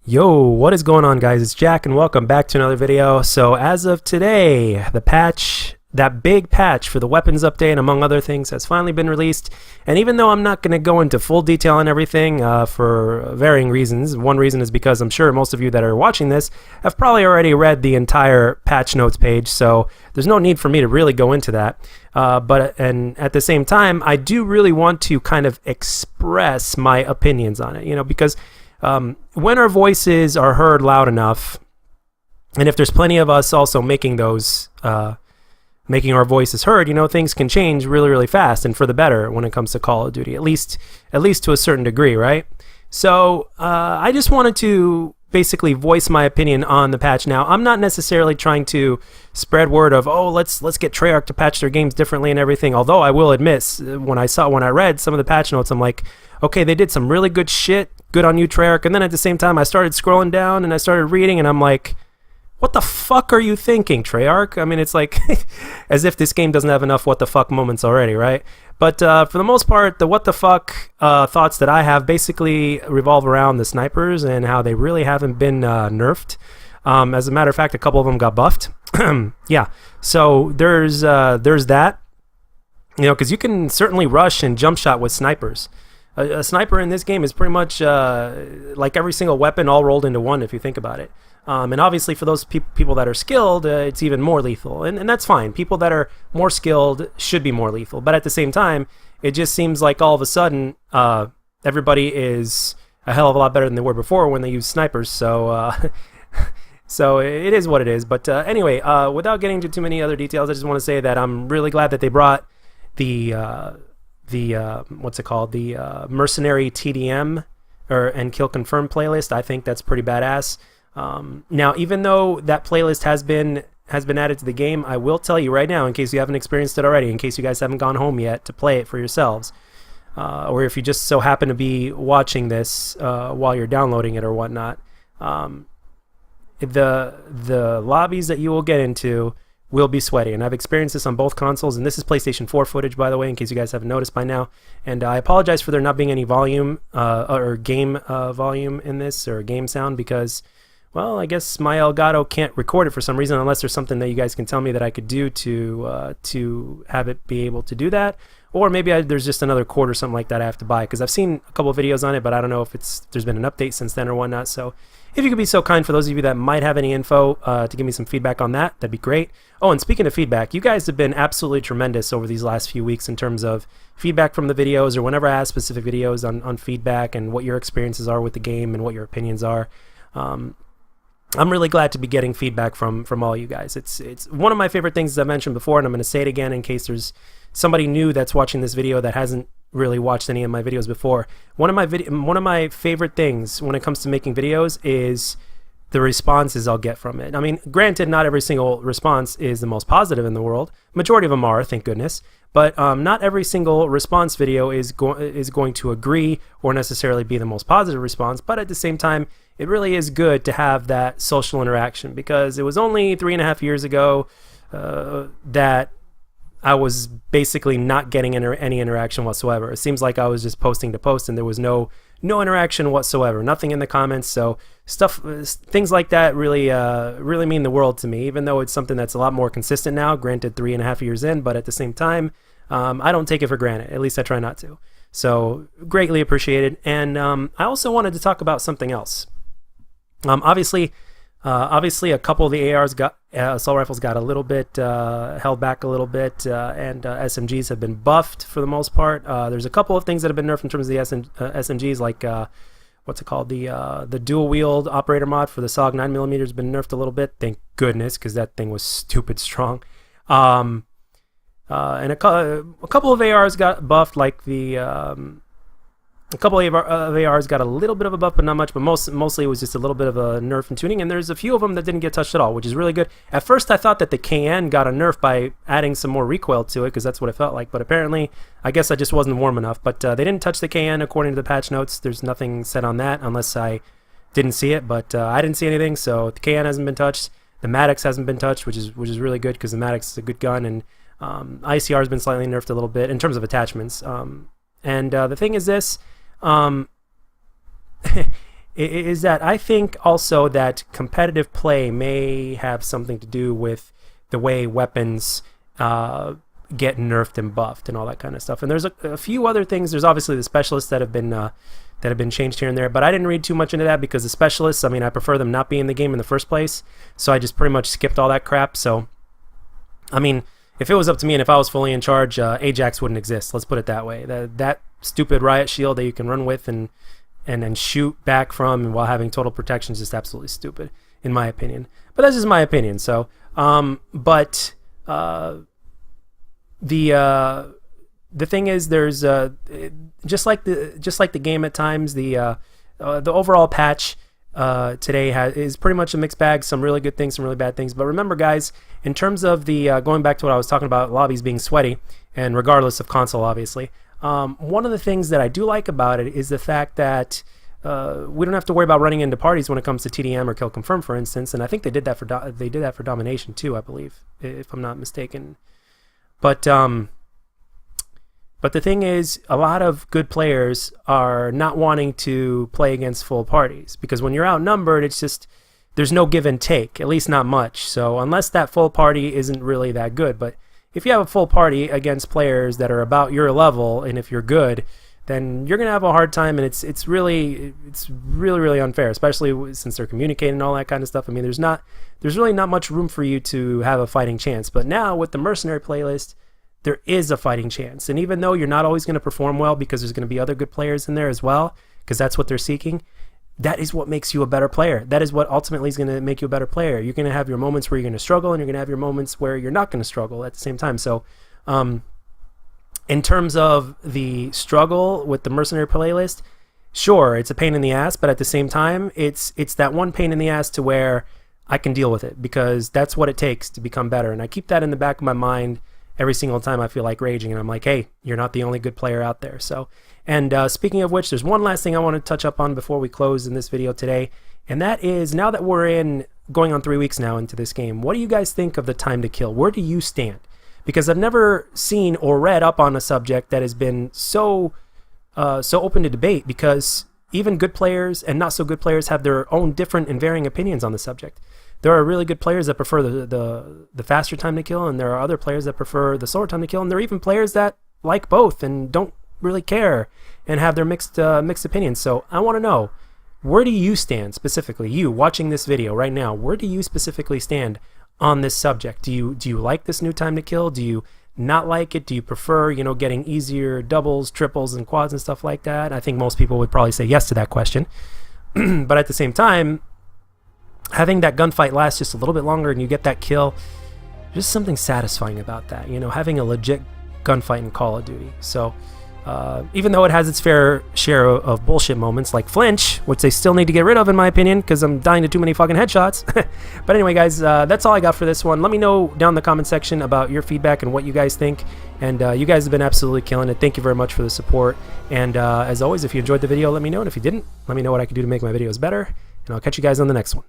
Yo, what is going on, guys? It's Jack and welcome back to another video. So as of today, the patch, that big patch for the weapons update, among other things, has finally been released. And even though I'm not going to go into full detail on everything for varying reasons, one reason is because I'm sure most of you that are watching this have probably already read the entire patch notes page, so there's no need for me to really go into that. And at the same time, I do really want to kind of express my opinions on it, because when our voices are heard loud enough, and if there's plenty of us also making those, making our voices heard, things can change really, really fast and for the better when it comes to Call of Duty, at least to a certain degree, right? So I just wanted to basically voice my opinion on the patch. Now, I'm not necessarily trying to spread word of, oh, let's get Treyarch to patch their games differently and everything. Although I will admit, when I read some of the patch notes, I'm like, okay, they did some really good shit. Good on you, Treyarch. And then at the same time, I started scrolling down and I started reading, and I'm like, what the fuck are you thinking, Treyarch? I mean, it's like as if this game doesn't have enough what the fuck moments already, right? But for the most part, the what the fuck thoughts that I have basically revolve around the snipers and how they really haven't been nerfed. As a matter of fact, a couple of them got buffed. Yeah, so there's that, because you can certainly rush and jump shot with snipers. A sniper in this game is pretty much like every single weapon all rolled into one, if you think about it. And obviously for those people that are skilled, it's even more lethal. And that's fine. People that are more skilled should be more lethal. But at the same time, it just seems like all of a sudden everybody is a hell of a lot better than they were before when they used snipers. So, so it is what it is. But anyway, without getting into too many other details, I just want to say that I'm really glad that they brought the what's it called, the mercenary TDM and kill confirm playlist. I think that's pretty badass. Now, even though that playlist has been added to the game, I will tell you right now, in case you haven't experienced it already, in case you guys haven't gone home yet to play it for yourselves, or if you just so happen to be watching this while you're downloading it or whatnot, the lobbies that you will get into will be sweaty, and I've experienced this on both consoles. And this is PlayStation 4 footage, by the way, in case you guys haven't noticed by now. And I apologize for there not being any volume or game volume in this, or game sound, because, well, I guess my Elgato can't record it for some reason, unless there's something that you guys can tell me that I could do to have it be able to do that. Or maybe there's just another cord or something like that I have to buy, because I've seen a couple of videos on it, but I don't know if there's been an update since then or whatnot. So if you could be so kind, for those of you that might have any info to give me some feedback on that, that'd be great. Oh, and speaking of feedback, you guys have been absolutely tremendous over these last few weeks in terms of feedback from the videos, or whenever I ask specific videos on feedback and what your experiences are with the game and what your opinions are. I'm really glad to be getting feedback from all you guys. It's one of my favorite things, as I mentioned before, and I'm going to say it again in case there's somebody new that's watching this video that hasn't really watched any of my videos before. One of my favorite things when it comes to making videos is the responses I'll get from it. I mean, granted, not every single response is the most positive in the world. Majority of them are, thank goodness. But not every single response video is going to agree or necessarily be the most positive response. But at the same time, it really is good to have that social interaction, because it was only 3.5 years ago that I was basically not getting any interaction whatsoever. It seems like I was just posting to post, and there was no interaction whatsoever, nothing in the comments. So things like that really mean the world to me, even though it's something that's a lot more consistent now, granted 3.5 years in, but at the same time, I don't take it for granted. At least I try not to. So greatly appreciated. And I also wanted to talk about something else. Obviously a couple of the assault rifles got a little bit held back a little bit, and SMGs have been buffed for the most part. There's a couple of things that have been nerfed in terms of the SMGs, like what's it called, the dual wield operator mod for the SOG 9mm has been nerfed a little bit. Thank goodness, because that thing was stupid strong. And a couple of ARs got buffed, like a couple of ARs got a little bit of a buff, but not much. But mostly it was just a little bit of a nerf and tuning. And there's a few of them that didn't get touched at all, which is really good. At first, I thought that the KN got a nerf by adding some more recoil to it, because that's what it felt like. But apparently, I guess I just wasn't warm enough. But they didn't touch the KN according to the patch notes. There's nothing said on that, unless I didn't see it. But I didn't see anything, so the KN hasn't been touched. The Maddox hasn't been touched, which is really good, because the Maddox is a good gun. And ICR has been slightly nerfed a little bit in terms of attachments. And the thing is this. is that I think also that competitive play may have something to do with the way weapons get nerfed and buffed and all that kind of stuff. And there's a few other things. There's obviously the specialists that have been changed here and there, but I didn't read too much into that because the specialists, I mean, I prefer them not being in the game in the first place, so I just pretty much skipped all that crap. So, I mean, if it was up to me and if I was fully in charge, Ajax wouldn't exist. Let's put it that way. That stupid riot shield that you can run with and shoot back from while having total protection is just absolutely stupid, in my opinion. But that's just my opinion. So, the thing is, there's just like the game at times, the overall patch today is pretty much a mixed bag. Some really good things, some really bad things. But remember, guys, in terms of the going back to what I was talking about, lobbies being sweaty, and regardless of console, obviously, one of the things that I do like about it is the fact that we don't have to worry about running into parties when it comes to TDM or kill confirm, for instance. And I think they did that for domination too, I believe, if I'm not mistaken. But the thing is, a lot of good players are not wanting to play against full parties because when you're outnumbered, it's just there's no give and take, at least not much. So unless that full party isn't really that good, but if you have a full party against players that are about your level, and if you're good, then you're gonna have a hard time, and it's really unfair, especially since they're communicating and all that kind of stuff. I mean, there's really not much room for you to have a fighting chance. But now with the mercenary playlist, there is a fighting chance, and even though you're not always going to perform well because there's going to be other good players in there as well, because that's what they're seeking, that is what makes you a better player. That is what ultimately is going to make you a better player. You're going to have your moments where you're going to struggle, and you're going to have your moments where you're not going to struggle at the same time. So in terms of the struggle with the mercenary playlist, sure, it's a pain in the ass, but at the same time, it's that one pain in the ass to where I can deal with it, because that's what it takes to become better. And I keep that in the back of my mind every single time I feel like raging, and I'm like, hey, you're not the only good player out there. So, and speaking of which, there's one last thing I want to touch up on before we close in this video today, and that is, now that we're going on 3 weeks now into this game, what do you guys think of the time to kill? Where do you stand? Because I've never seen or read up on a subject that has been so open to debate, because even good players and not so good players have their own different and varying opinions on the subject. There are really good players that prefer the faster time to kill, and there are other players that prefer the slower time to kill, and there are even players that like both and don't really care and have their mixed opinions. So I want to know, where do you stand specifically? You watching this video right now, where do you specifically stand on this subject? Do you like this new time to kill? Do you not like it? Do you prefer, getting easier doubles, triples, and quads and stuff like that? I think most people would probably say yes to that question. But at the same time, having that gunfight last just a little bit longer and you get that kill, just something satisfying about that, having a legit gunfight in Call of Duty. So even though it has its fair share of bullshit moments like flinch, which they still need to get rid of in my opinion, because I'm dying to too many fucking headshots. But anyway, guys, that's all I got for this one. Let me know down in the comment section about your feedback and what you guys think, and you guys have been absolutely killing it. Thank you very much for the support, and as always, if you enjoyed the video, let me know, and if you didn't, let me know what I can do to make my videos better, and I'll catch you guys on the next one.